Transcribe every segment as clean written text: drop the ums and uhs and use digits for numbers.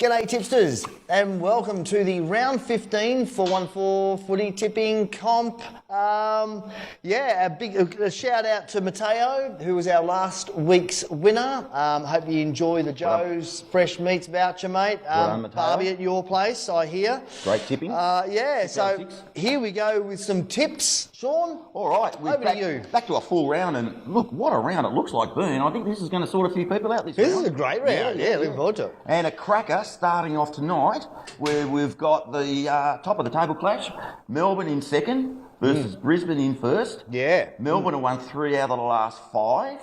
G'day tipsters and welcome to the round 15 414 footy tipping comp. A big shout out to Mateo, who was our last week's winner. Hope you enjoy the Joe's Fresh Meats voucher, mate. Barbie at your place, I hear. Great tipping. So here we go with some tips. Shaun, all right, over to you. Back to a full round, and look, what a round it looks like, Boone. I think this is going to sort a few people out this round. This is a great round, looking forward to it. And a cracker starting off tonight, where we've got the top of the table clash, Melbourne in second versus Brisbane in first. Yeah. Melbourne have won 3 out of the last 5.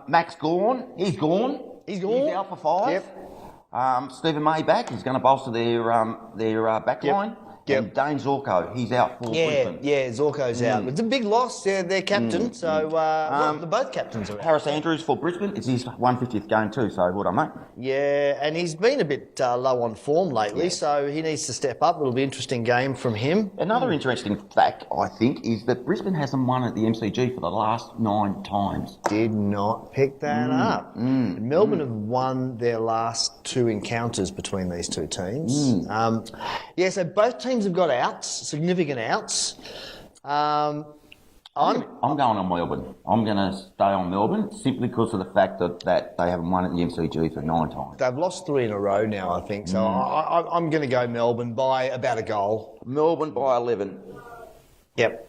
Max gone. He's gone. He's out for 5. Yep. Stephen May back. He's going to bolster their back line. Yep. And Dane Zorko, he's out for Brisbane. Yeah, Zorko's out. It's a big loss. They're their captain, so they're both captains are out. Harris Andrews for Brisbane. It's his 150th game too, so well done, mate. Yeah, and he's been a bit low on form lately, so he needs to step up. It'll be an interesting game from him. Another interesting fact, I think, is that Brisbane hasn't won at the MCG for the last 9 times. Did not pick that up. Melbourne have won their last 2 encounters between these two teams. So both teams have got outs, significant outs. I'm going on Melbourne. I'm going to stay on Melbourne simply because of the fact that they haven't won at the MCG for 9 times. They've lost 3 in a row now, I think. So I'm going to go Melbourne by about a goal. Melbourne by 11. Yep.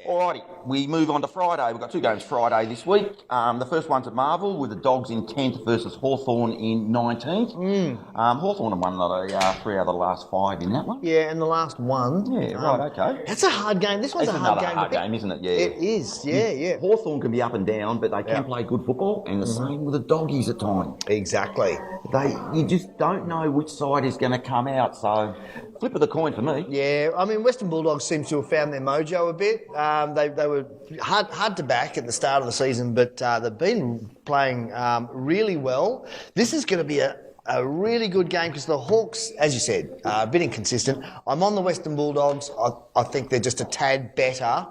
Alrighty, we move on to Friday. We've got 2 games Friday this week. The first one's at Marvel with the Dogs in 10th versus Hawthorn in 19th. Hawthorn have won 3 out of the last 5 in that one. Yeah, and the last one. Yeah, right, okay. That's a hard game. This one's a hard game. Hard game, isn't it? Yeah. It is, yeah. Hawthorn can be up and down, but they can play good football, and the same with the Doggies at times. Exactly. You just don't know which side is going to come out, so flip of the coin for me. Yeah, I mean, Western Bulldogs seems to have found their mojo a bit. They were hard to back at the start of the season, but they've been playing really well. This is going to be a really good game because the Hawks, as you said, are a bit inconsistent. I'm on the Western Bulldogs. I think they're just a tad better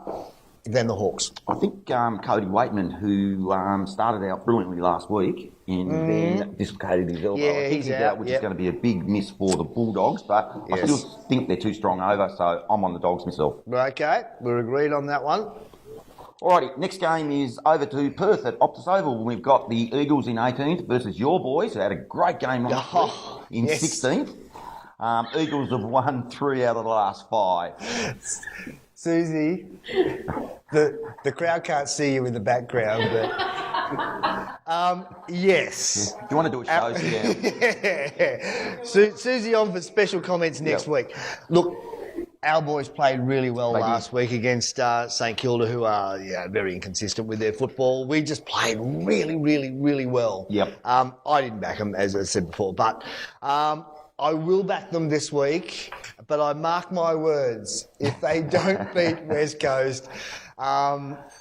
than the Hawks. I think Cody Waitman, who started out brilliantly last week and then dislocated his elbow, I think he's out, which is going to be a big miss for the Bulldogs, but I still think they're too strong over, so I'm on the Dogs myself. Okay, we're agreed on that one. Alrighty, next game is over to Perth at Optus Oval. We've got the Eagles in 18th versus your boys, who had a great game last week in 16th. Eagles have won 3 out of the last 5. Susie, the crowd can't see you in the background, but yes. Do you want to do a show? Susie on for special comments next week. Look, our boys played really well last week against St Kilda, who are very inconsistent with their football. We just played really, really, really well. Yep. I didn't back them, as I said before, but I will back them this week, but I mark my words, if they don't beat West Coast,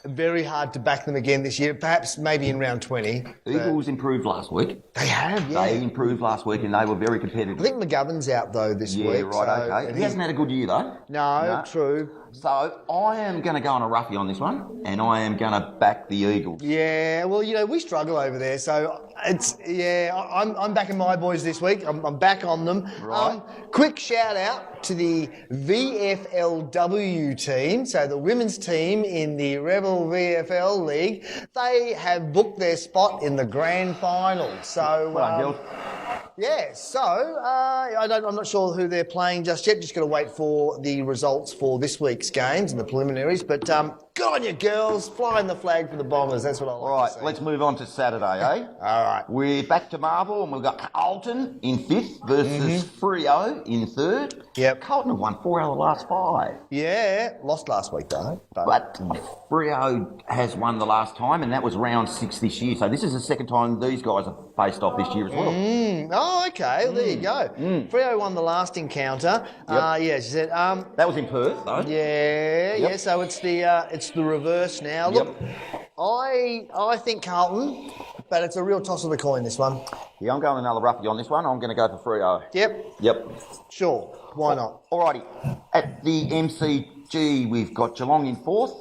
very hard to back them again this year, perhaps maybe in round 20. Eagles improved last week. They have, yeah. They improved last week and they were very competitive. I think McGovern's out, though, this week. Yeah, right, okay. He hasn't had a good year, though. No, true. So I am going to go on a roughie on this one, and I am going to back the Eagles. Yeah, well, we struggle over there, so I'm backing my boys this week. I'm back on them. Right. Quick shout out to the VFLW team, so the women's team in the Rebel VFL League. They have booked their spot in the grand final. So. I'm not sure who they're playing just yet. Just got to wait for the results for this week's games and the preliminaries. But good on you, girls. Flying the flag for the Bombers. That's what I like to see. Let's move on to Saturday, eh? All right. We're back to Marvel and we've got Carlton in 5th versus Freo in 3rd. Yep. Carlton have won 4 out of the last 5. Yeah. Lost last week, though. But Freo has won the last time, and that was round 6 this year. So this is the second time these guys have faced off this year as well. Oh, okay. Well, there you go. Freo won the last encounter. She said. That was in Perth, though. Yeah. So it's the reverse now. Look, I think Carlton, but it's a real toss of the coin, this one. Yeah, I'm going another roughie on this one. I'm going to go for Freo. Yep. Sure. Why not? Alrighty. At the MCG, we've got Geelong in 4th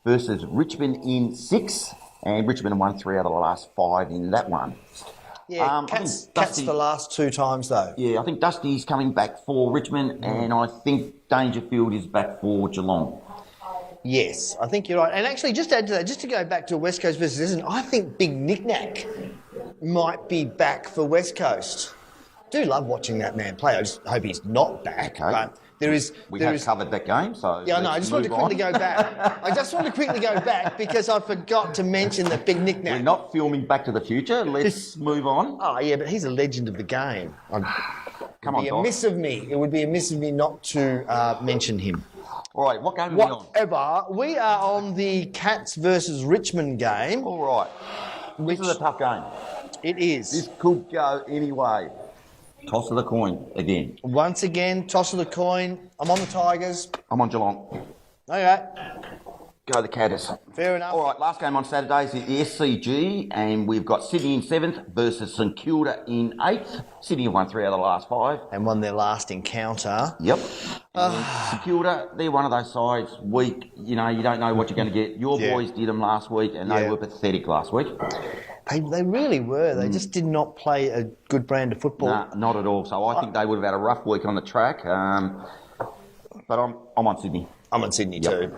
versus Richmond in 6th, and Richmond have won 3 out of the last 5 in that one. Yeah, I think Cats the last 2 times, though. Yeah, I think Dusty's coming back for Richmond, and I think Dangerfield is back for Geelong. Yes, I think you're right. And actually, just to add to that, just to go back to West Coast versus Essendon, I think Big Nick Nack might be back for West Coast. I do love watching that man play. I just hope he's not back. Okay. But we have covered that game, so yeah, no, I just wanted to quickly go back. I just wanted to quickly go back because I forgot to mention that Big Nick Nack. We're not filming Back to the Future. Let's move on. Oh, yeah, but he's a legend of the game. Come on, It Doc. would be a miss of me not to mention him. All right, what game are we on? Whatever. We are on the Cats versus Richmond game. All right. This is a tough game. It is. This could go any way. Toss of the coin again. Once again, toss of the coin. I'm on the Tigers. I'm on Geelong. Okay. Go the Catters. Fair enough. All right, last game on Saturday is the SCG, and we've got Sydney in 7th versus St Kilda in 8th. Sydney have won 3 out of the last 5. And won their last encounter. Yep. St Kilda, they're one of those sides, weak, you don't know what you're going to get. Your boys did them last week, and they were pathetic last week. They really were. They just did not play a good brand of football. Nah, not at all. So I think they would have had a rough week on the track. But I'm on Sydney. I'm on Sydney too.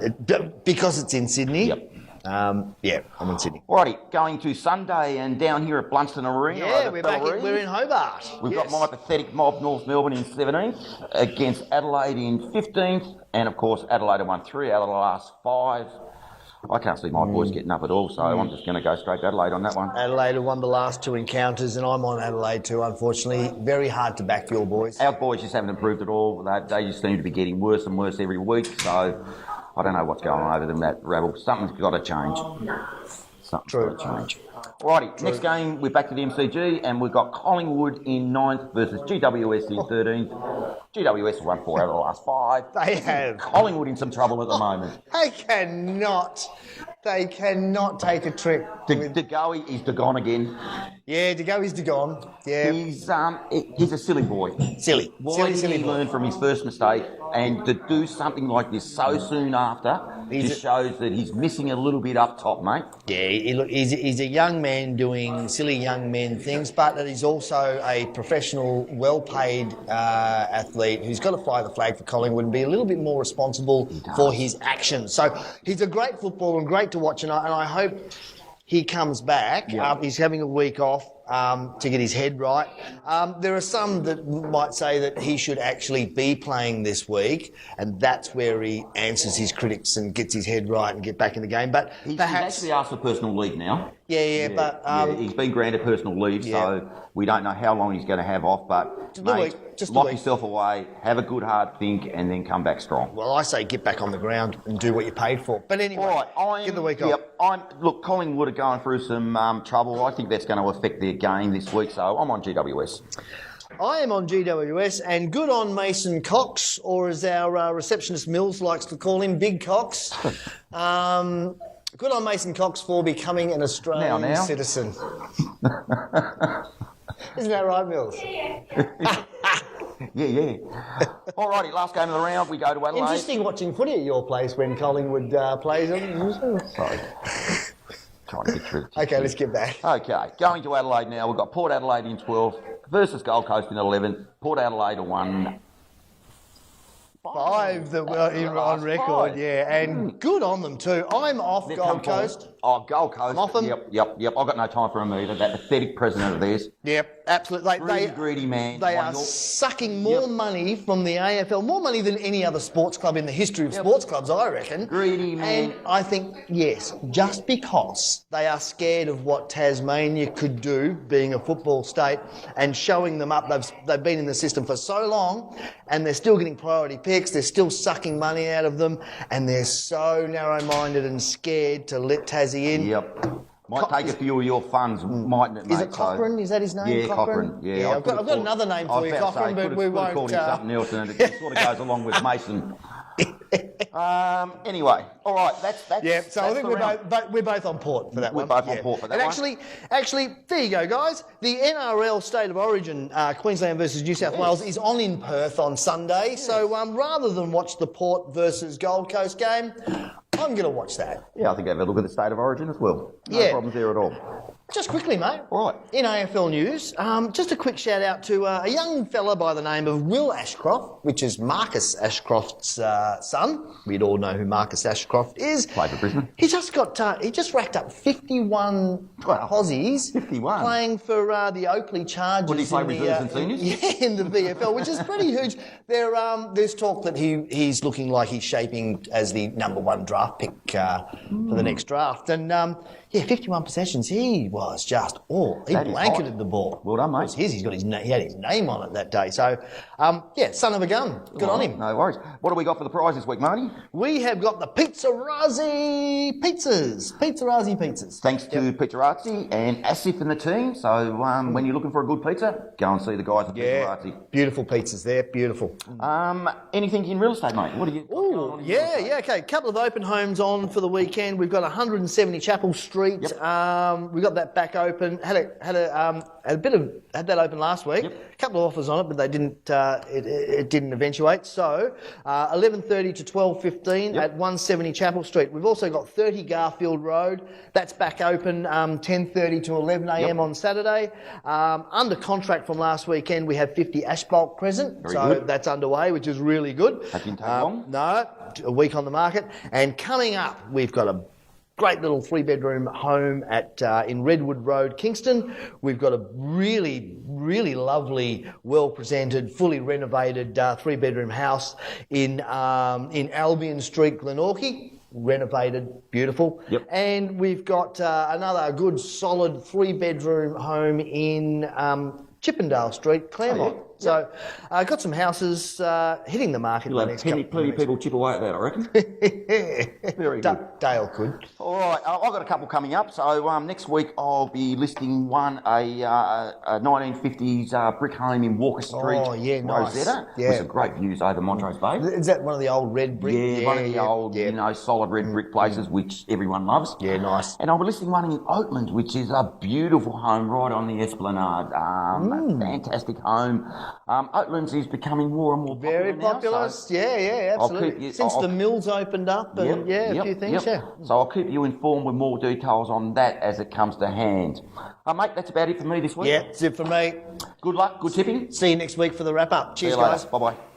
Because it's in Sydney. Yep. I'm on Sydney. Alrighty, going to Sunday and down here at Blunston Arena. Yeah, we're in Hobart. We've got my pathetic mob, North Melbourne, in 17th against Adelaide in 15th. And of course, Adelaide have won 3 out of the last 5. I can't see my boys getting up at all, so I'm just going to go straight to Adelaide on that one. Adelaide have won the last 2 encounters, and I'm on Adelaide too, unfortunately. Very hard to back your boys. Our boys just haven't improved at all. They just seem to be getting worse and worse every week, so I don't know what's going on over them, that rabble. Something's got to change. Something's got to change. Alrighty, next game, we're back to the MCG, and we've got Collingwood in 9th versus GWS in 13th. GWS have won 4 out of the last 5. They have. Collingwood in some trouble at the moment. They cannot take a trip. DeGoey is DeGone again. Yeah, DeGoey's DeGone. Yeah. He's a silly boy. Silly. Why didn't he boy. learn from his first mistake? And to do something like this so soon after just shows that he's missing a little bit up top, mate. Yeah, he's a young man doing silly young men things, but he's also a professional, well-paid athlete who's got to fly the flag for Collingwood and be a little bit more responsible for his actions. So he's a great footballer and great to watch, and I hope he comes back. He's having a week off to get his head right. There are some that might say that he should actually be playing this week, and that's where he answers his critics and gets his head right and get back in the game. But He's perhaps actually asked for personal leave now. But he's been granted personal leave, so we don't know how long he's going to have off. But just lock yourself away, have a good hard think, and then come back strong. Well, I say get back on the ground and do what you paid for. But anyway, all right, get the week off. Look, Collingwood are going through some trouble. I think that's going to affect their game this week, so I'm on GWS. I am on GWS, and good on Mason Cox, or as our receptionist Mills likes to call him, Big Cox. Good on Mason Cox for becoming an Australian citizen. Isn't that right, Mills? Yeah. All righty, last game of the round, we go to Adelaide. Interesting watching footy at your place when Collingwood plays. Sorry. Trying to get through. Okay, let's get back. Okay, going to Adelaide now. We've got Port Adelaide in 12th versus Gold Coast in 11th. Port Adelaide won 5 that were on record, and good on them too. I'm off Gold Coast. Oh, Gold Coast. I'm off them. Yep. I've got no time for them either. That pathetic president of theirs. Yep, absolutely. Greedy man. They are sucking more money from the AFL, more money than any other sports club in the history of sports clubs, I reckon. Greedy man. And I think, yes, just because they are scared of what Tasmania could do, being a football state, and showing them up. They've been in the system for so long, and they're still getting priority picks. They're still sucking money out of them, and they're so narrow-minded and scared to let Tassie in. Yep. Might take a few of your funds, mightn't it, mate? Is it Cochrane? Is that his name? Yeah, Cochrane. Yeah, I've got another name for you, Cochrane, but we won't. Called him something else, and it sort of goes along with Mason. Anyway, all right, that's so I think we're both on Port for that one. We're both on Port for that one. And actually, there you go, guys. The NRL State of Origin, Queensland versus New South Wales, is on in Perth on Sunday. Yes. So rather than watch the Port versus Gold Coast game, I'm going to watch that. Yeah, I think have a look at the State of Origin as well. No problems there at all. Just quickly, mate. All right. In AFL news, just a quick shout out to a young fella by the name of Will Ashcroft, which is Marcus Ashcroft's son. We'd all know who Marcus Ashcroft is. Played for Brisbane. He just racked up 51 Aussies 51. playing for the Oakley Chargers. Would he play reserves and seniors? Yeah, in the VFL, which is pretty huge. There's talk that he's looking like he's shaping as the number 1 draft pick for the next draft. And 51 possessions. He was just he blanketed the ball. Well done, mate. It was his. He had his name on it that day. So, son of a gun. Good on him. No worries. What do we got for the prize this week, Marty? We have got the Pizzarazzi pizzas. Thanks to Pizzarazzi and Asif and the team. So when you're looking for a good pizza, go and see the guys at Pizzarazzi. Beautiful pizzas there. Beautiful. Anything in real estate, mate? What do you? Okay. Couple of open homes on for the weekend. We've got 170 Chapel Street. Yep. We got that back open. Had that open last week. Yep. A couple of offers on it, but they didn't. It didn't eventuate. So 11:30 to 12:15 at 170 Chapel Street. We've also got 30 Garfield Road. That's back open 10:30 to 11 a.m. on Saturday. Under contract from last weekend, we have 50 Ashbolt Crescent. Very so good. That's underway, which is really good. That didn't take long. No, a week on the market. And coming up, we've got a great little 3-bedroom home in Redwood Road, Kingston. We've got a really, really lovely, well-presented, fully renovated 3-bedroom house in Albion Street, Glenorchy. Renovated, beautiful. Yep. And we've got another good, solid 3-bedroom home in Chippendale Street, Claremont. Oh, yeah. So, got some houses hitting the market. You'll have plenty of people chip away at that, I reckon. Very good. Dale could. All right, I've got a couple coming up. So next week I'll be listing a 1950s brick home in Walker Street, nice. Rosetta, Yeah. with some great views over Montrose Bay. Is that one of the old red brick? Yeah, one of the old, solid red brick places, which everyone loves. Yeah, nice. And I'll be listing one in Oatland, which is a beautiful home right on the Esplanade. A fantastic home. Oatlands is becoming more and more popular Very now, popular. so Absolutely. Since the mills opened up and a few things, So I'll keep you informed with more details on that as it comes to hand. Mate, that's about it for me this week. Yeah, that's it for me. Good luck, good tipping. See you next week for the wrap-up. Cheers, See you later. guys. Bye-bye.